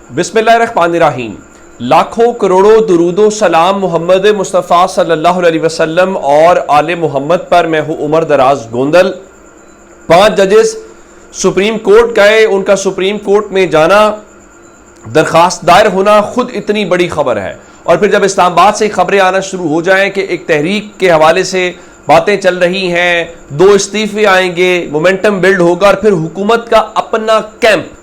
बिस्मिल्लाहिर्रहमानिर्रहीम। लाखों करोड़ों दुरूदो सलाम मोहम्मद मुस्तफ़ा सल्लल्लाहु अलैहि वसल्लम और आले मोहम्मद पर। मैं हूँ उमर दराज गोंदल। 5 जजेस सुप्रीम कोर्ट गए, उनका सुप्रीम कोर्ट में जाना, दरखास्त दायर होना खुद इतनी बड़ी खबर है। और फिर जब इस्लामाबाद से खबरें आना शुरू हो जाएं कि एक तहरीक के हवाले से बातें चल रही हैं, 2 इस्तीफे आएंगे, मोमेंटम बिल्ड होगा और फिर हुकूमत का अपना कैंप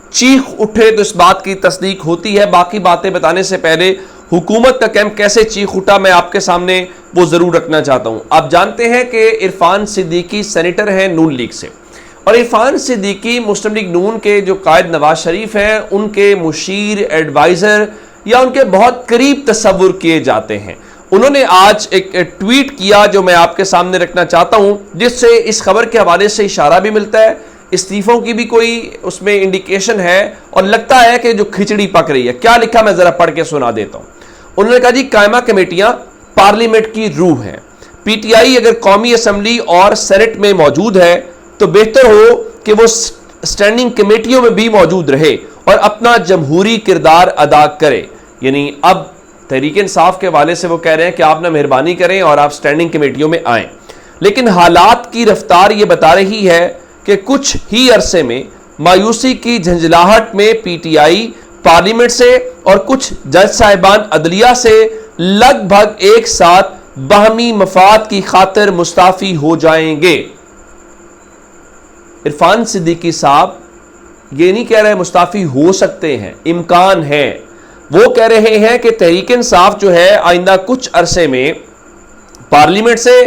चीख उठे, तो इस बात की तस्दीक होती है। बाकी बातें बताने से पहले हुकूमत का कैंप कैसे चीख उठा मैं आपके सामने वो जरूर रखना चाहता हूं। आप जानते हैं कि इरफान सिद्दीकी सेनेटर हैं नून लीग से, और इरफान सिद्दीकी मुस्लिम लीग नून के जो कायद नवाज शरीफ हैं उनके मुशीर, एडवाइजर या उनके बहुत करीब तस्वुर किए जाते हैं। उन्होंने आज एक ट्वीट किया जो मैं आपके सामने रखना चाहता हूं, जिससे इस खबर के हवाले से इशारा भी मिलता है, इस्तीफों की भी कोई उसमें इंडिकेशन है और लगता है कि जो खिचड़ी पक रही है। क्या लिखा मैं जरा पढ़ के सुना देता हूं। उन्होंने कहा जी, कायमा कमेटियां पार्लियामेंट की रूह हैं। पीटीआई अगर कौमी असम्बली और सेनेट में मौजूद है तो बेहतर हो कि वो स्टैंडिंग कमेटियों में भी मौजूद रहे और अपना जमहूरी किरदार अदा करे। यानी अब तहरीक इंसाफ के हवाले से वो कह रहे हैं कि आप ना मेहरबानी करें और आप स्टैंडिंग कमेटियों में आएं। लेकिन हालात की रफ्तार ये बता रही है कि कुछ ही अरसे में मायूसी की झंझलाहट में पीटीआई पार्लियामेंट से और कुछ जज साहिबान अदलिया से लगभग एक साथ बाहमी मफाद की खातिर मुस्ताफी हो जाएंगे। इरफान सिद्दीकी साहब ये नहीं कह रहे मुस्ताफी हो सकते हैं, इम्कान है। वो कह रहे हैं कि तहरीक इंसाफ जो है आइंदा कुछ अरसे में पार्लियामेंट से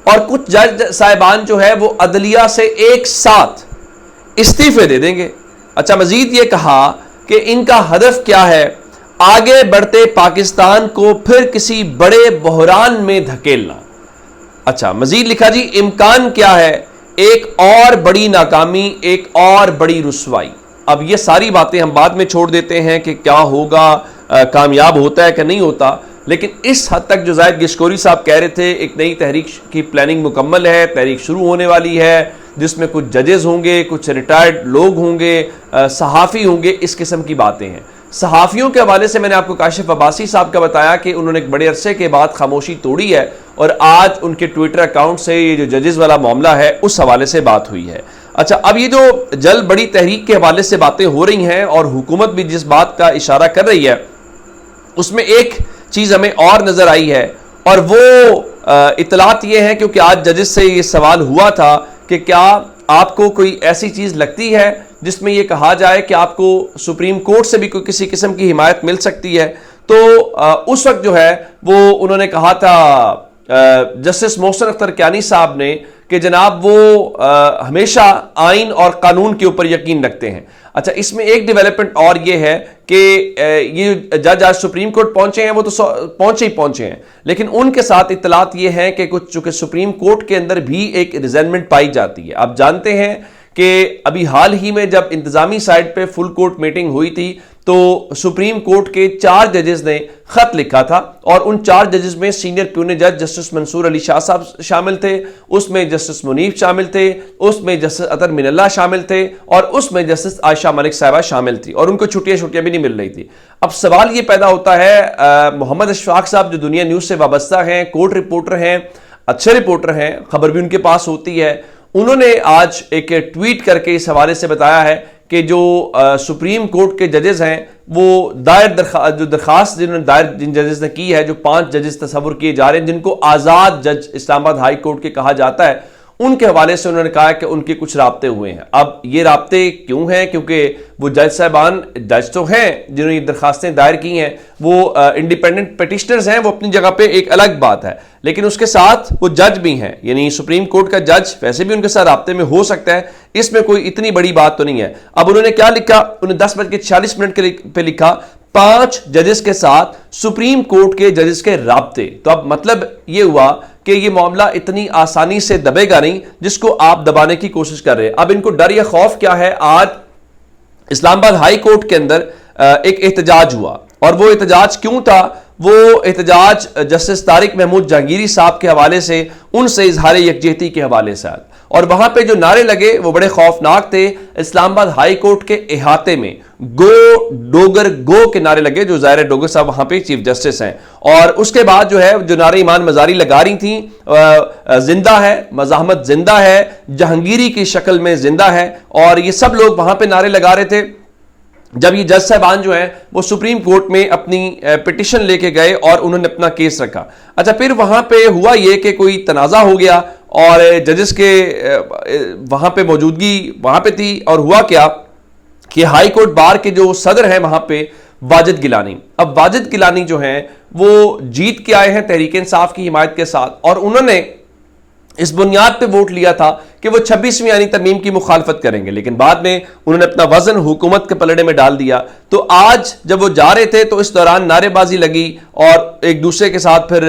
और कुछ जज साहिबान जो है वो अदलिया से एक साथ इस्तीफे दे देंगे। अच्छा, मजीद ये कहा कि इनका हदफ क्या है, आगे बढ़ते पाकिस्तान को फिर किसी बड़े बहरान में धकेलना। अच्छा, मजीद लिखा जी, इम्कान क्या है, एक और बड़ी नाकामी, एक और बड़ी रुसवाई। अब ये सारी बातें हम बाद में छोड़ देते हैं कि क्या होगा, कामयाब होता है कि नहीं होता। लेकिन इस हद तक जो जाहिद गिशकोरी साहब कह रहे थे, एक नई तहरीक की प्लानिंग मुकम्मल है, तहरीक शुरू होने वाली है, जिसमें कुछ जजेस होंगे, कुछ रिटायर्ड लोग होंगे, सहाफ़ी होंगे, इस किस्म की बातें हैं। सहाफ़ियों के हवाले से मैंने आपको काशिफ अब्बासी साहब का बताया कि उन्होंने एक बड़े अरसे के बाद खामोशी तोड़ी है और आज उनके ट्विटर अकाउंट से ये जो जजेस वाला मामला है उस हवाले से बात हुई है। अच्छा, अब ये जो जल बड़ी तहरीक के हवाले से बातें हो रही हैं और हुकूमत भी जिस बात का इशारा कर रही है उसमें एक चीज़ हमें और नज़र आई है, और वो इतलात ये है, क्योंकि आज जजेस से ये सवाल हुआ था कि क्या आपको कोई ऐसी चीज़ लगती है जिसमें ये कहा जाए कि आपको सुप्रीम कोर्ट से भी कोई किसी किस्म की हिमायत मिल सकती है। तो उस वक्त जो है वो उन्होंने कहा था जस्टिस मोहसिन अख्तर कियानी साहब ने कि जनाब वो हमेशा आइन और कानून के ऊपर यकीन रखते हैं। अच्छा, इसमें एक डेवलपमेंट और ये है कि ये जज आज सुप्रीम कोर्ट पहुंचे हैं, वो तो पहुंचे हैं, लेकिन उनके साथ इत्तलात ये हैं कि कुछ चूंकि सुप्रीम कोर्ट के अंदर भी एक रिजल्टमेंट पाई जाती है। आप जानते हैं कि अभी हाल ही में जब इंतजामी साइड पे फुल कोर्ट मीटिंग हुई थी तो सुप्रीम कोर्ट के 4 जजेस ने खत लिखा था, और उन 4 जजेस में सीनियर प्यून जज जस्टिस मंसूर अली शाह साहब शामिल थे, उसमें जस्टिस मुनीफ शामिल थे, उसमें जस्टिस अतर मिनल्ला शामिल थे और उसमें जस्टिस आयशा मलिक साहिबा शामिल थी, और उनको छुट्टियां भी नहीं मिल रही थी। अब सवाल ये पैदा होता है, मोहम्मद अशफाक साहब जो दुनिया न्यूज़ से वाबस्ता हैं, कोर्ट रिपोर्टर हैं, अच्छे रिपोर्टर हैं, खबर भी उनके पास होती है, उन्होंने आज एक ट्वीट करके इस हवाले से बताया है कि जो सुप्रीम कोर्ट के जजेस हैं वो दरखास्त जिन जजेस ने की है, जो 5 जजेस तस्वुर किए जा रहे हैं जिनको आज़ाद जज इस्लामाबाद हाई कोर्ट के कहा जाता है, उनके हवाले से उन्होंने कहा कि उनके कुछ राब्ते हुए हैं। अब ये राब्ते क्यों हैं, क्योंकि वो जज साहबान जज तो हैं जिन्होंने दरखास्तें दायर की हैं, वो इंडिपेंडेंट पिटिशनर्स हैं, वो अपनी जगह पे एक अलग बात है, लेकिन उसके साथ वो जज भी हैं, यानी सुप्रीम कोर्ट का जज वैसे भी उनके साथ राब्ते में हो सकता है, इसमें कोई इतनी बड़ी बात तो नहीं है। अब उन्होंने क्या लिखा, उन्होंने 10:46 पे लिखा, 5 जजेस के साथ सुप्रीम कोर्ट के जजेस के राब्ते। तो अब मतलब ये हुआ कि ये मामला इतनी आसानी से दबेगा नहीं जिसको आप दबाने की कोशिश कर रहे हैं। अब इनको डर या खौफ क्या है, आज इस्लामाबाद हाई कोर्ट के अंदर एक एहतजाज हुआ, और वो एहतजाज क्यों था, वो एहतजाज जस्टिस तारिक महमूद जहांगीरी साहब के हवाले से, उनसे इजहार यकजहती के हवाले से। اور وہاں پہ جو نعرے لگے وہ بڑے خوفناک تھے. اسلام آباد ہائی کورٹ کے احاطے میں گو ڈوگر گو کے نعرے لگے, جو ظاہر ڈوگر صاحب وہاں پہ چیف جسٹس ہیں. اور اس کے بعد جو ہے جو نعرے ایمان مزاری لگا رہی تھیں, زندہ ہے مزاحمت, زندہ ہے جہانگیری کی شکل میں زندہ ہے, اور یہ سب لوگ وہاں پہ نعرے لگا رہے تھے. جب یہ جج صاحبان جو ہیں وہ سپریم کورٹ میں اپنی پٹیشن لے کے گئے اور انہوں نے اپنا کیس رکھا. اچھا, پھر وہاں پہ ہوا یہ کہ کوئی تنازع ہو گیا اور ججز کے وہاں پہ موجودگی وہاں پہ تھی, اور ہوا کیا کہ ہائی کورٹ بار کے جو صدر ہیں وہاں پہ واجد گیلانی, اب واجد گیلانی جو ہیں وہ جیت کے آئے ہیں تحریک انصاف کی حمایت کے ساتھ, اور انہوں نے اس بنیاد پہ ووٹ لیا تھا کہ وہ 26ویں آئینی ترمیم کی مخالفت کریں گے, لیکن بعد میں انہوں نے اپنا وزن حکومت کے پلڑے میں ڈال دیا. تو آج جب وہ جا رہے تھے تو اس دوران نعرے بازی لگی اور ایک دوسرے کے ساتھ پھر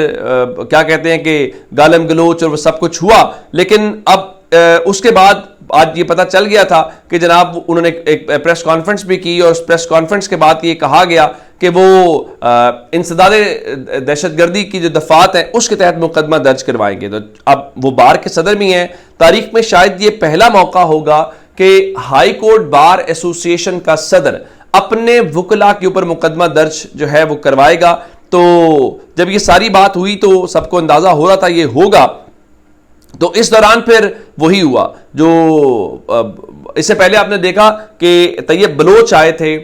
کیا کہتے ہیں کہ گالم گلوچ اور وہ سب کچھ ہوا. لیکن اب اس کے بعد آج یہ پتہ چل گیا تھا کہ جناب انہوں نے ایک پریس کانفرنس بھی کی, اور اس پریس کانفرنس کے بعد یہ کہا گیا کہ وہ انسداد دہشت گردی کی جو دفعات ہیں اس کے تحت مقدمہ درج کروائیں گے. تو اب وہ بار کے صدر بھی ہیں. تاریخ میں شاید یہ پہلا موقع ہوگا کہ ہائی کورٹ بار ایسوسی ایشن کا صدر اپنے وکلاء کے اوپر مقدمہ درج جو ہے وہ کروائے گا. تو جب یہ ساری بات ہوئی تو سب کو اندازہ ہو رہا تھا یہ ہوگا. تو اس دوران پھر وہی ہوا جو اس سے پہلے آپ نے دیکھا کہ طیب بلوچ آئے تھے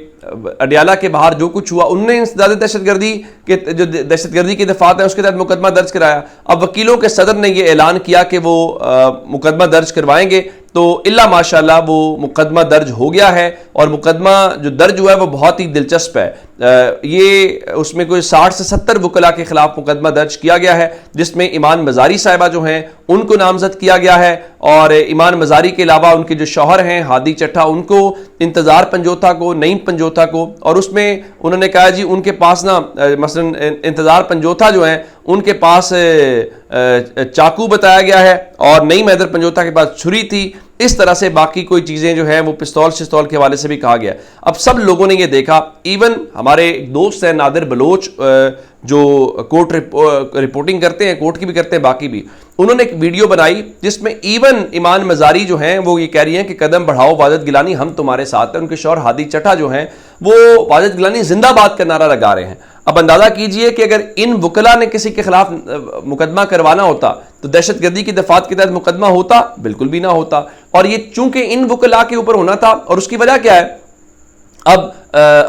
اڈیالہ کے باہر, جو کچھ ہوا انہوں نے انسداد دہشت گردی کے جو دہشت گردی کی دفعات ہیں اس کے تحت مقدمہ درج کرایا. اب وکیلوں کے صدر نے یہ اعلان کیا کہ وہ مقدمہ درج کروائیں گے, تو اللہ ماشاءاللہ وہ مقدمہ درج ہو گیا ہے. اور مقدمہ جو درج ہوا ہے وہ بہت ہی دلچسپ ہے. یہ اس میں کوئی 60 سے 70 وکلاء کے خلاف مقدمہ درج کیا گیا ہے, جس میں ایمان مزاری صاحبہ جو ہیں ان کو نامزد کیا گیا ہے, اور ایمان مزاری کے علاوہ ان کے جو شوہر ہیں ہادی چٹھا ان کو, انتظار پنجوتھا کو, نعیم پنجوتھا کو, اور اس میں انہوں نے کہا جی ان کے پاس نا مثلا انتظار پنجوتھا جو ہیں ان کے پاس چاقو بتایا گیا ہے اور نعیم حیدر پنجوتھا کے پاس چھری تھی. اس طرح سے باقی کوئی چیزیں جو ہیں وہ پستول شستول کے حوالے سے بھی کہا گیا. اب سب لوگوں نے یہ دیکھا, ایون ہمارے دوست ہیں نادر بلوچ جو کورٹ رپورٹنگ کرتے ہیں, کورٹ کی بھی کرتے ہیں باقی بھی, انہوں نے ایک ویڈیو بنائی جس میں ایون ایمان مزاری جو ہیں وہ یہ کہہ رہی ہیں کہ قدم بڑھاؤ واجد گیلانی ہم تمہارے ساتھ ہیں. ان کے شوہر ہادی چٹھا جو ہیں وہ واجد گیلانی زندہ باد کا نعرہ لگا رہے ہیں. اب اندازہ کیجئے کہ اگر ان وکلاء نے کسی کے خلاف مقدمہ کروانا ہوتا تو دہشت گردی کی دفعات کے تحت مقدمہ ہوتا؟ بالکل بھی نہ ہوتا. اور یہ چونکہ ان وکلاء کے اوپر ہونا تھا, اور اس کی وجہ کیا ہے, اب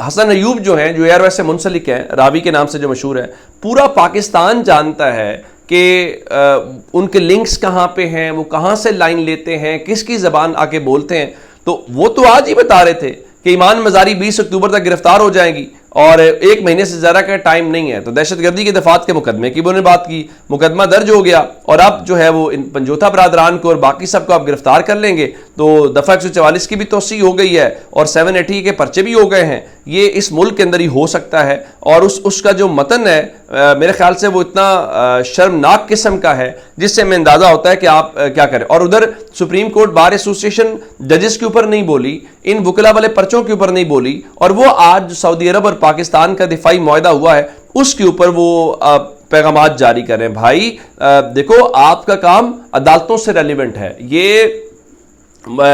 حسن ایوب جو ہیں جو ایئر ویز سے منسلک ہیں, راوی کے نام سے جو مشہور ہے, پورا پاکستان جانتا ہے کہ ان کے لنکس کہاں پہ ہیں, وہ کہاں سے لائن لیتے ہیں, کس کی زبان آ کے بولتے ہیں. تو وہ تو آج ہی بتا رہے تھے کہ ایمان مزاری 20 اکتوبر تک گرفتار ہو جائیں گی اور 1 مہینے سے زیادہ کا ٹائم نہیں ہے. تو دہشت گردی کے دفعات کے مقدمے کی انہوں نے بات کی, مقدمہ درج ہو گیا, اور اب جو ہے وہ ان پنجوتھا برادران کو اور باقی سب کو آپ گرفتار کر لیں گے. تو دفعہ 144 کی بھی توسیع ہو گئی ہے اور 780 کے پرچے بھی ہو گئے ہیں. یہ اس ملک کے اندر ہی ہو سکتا ہے, اور اس کا جو متن ہے میرے خیال سے وہ اتنا شرمناک قسم کا ہے جس سے میں اندازہ ہوتا ہے کہ آپ کیا کریں. اور ادھر سپریم کورٹ بار ایسوسی ایشن ججز کے اوپر نہیں بولی, ان وکلا والے پرچوں کے اوپر نہیں بولی, اور وہ آج سعودی عرب اور پاکستان کا دفاعی معاہدہ ہوا ہے اس کے اوپر وہ پیغامات جاری کریں. بھائی دیکھو آپ کا کام عدالتوں سے ریلیونٹ ہے. یہ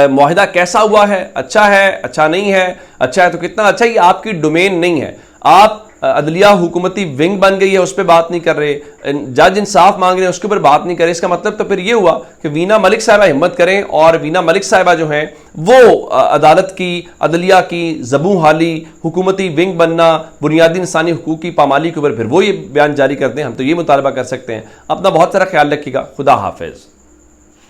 معاہدہ کیسا ہوا ہے, اچھا ہے, اچھا نہیں ہے, اچھا ہے تو کتنا اچھا, یہ آپ کی ڈومین نہیں ہے. آپ عدلیہ حکومتی ونگ بن گئی ہے اس پہ بات نہیں کر رہے, جج انصاف مانگ رہے ہیں اس کے اوپر بات نہیں کر رہے. اس کا مطلب تو پھر یہ ہوا کہ وینا ملک صاحبہ ہمت کریں, اور وینا ملک صاحبہ جو ہیں وہ عدالت کی, عدلیہ کی زبوں حالی, حکومتی ونگ بننا, بنیادی انسانی حقوق کی پامالی کے اوپر پھر وہ یہ بیان جاری کرتے ہیں. ہم تو یہ مطالبہ کر سکتے ہیں. اپنا بہت سارا خیال رکھیے گا. خدا حافظ.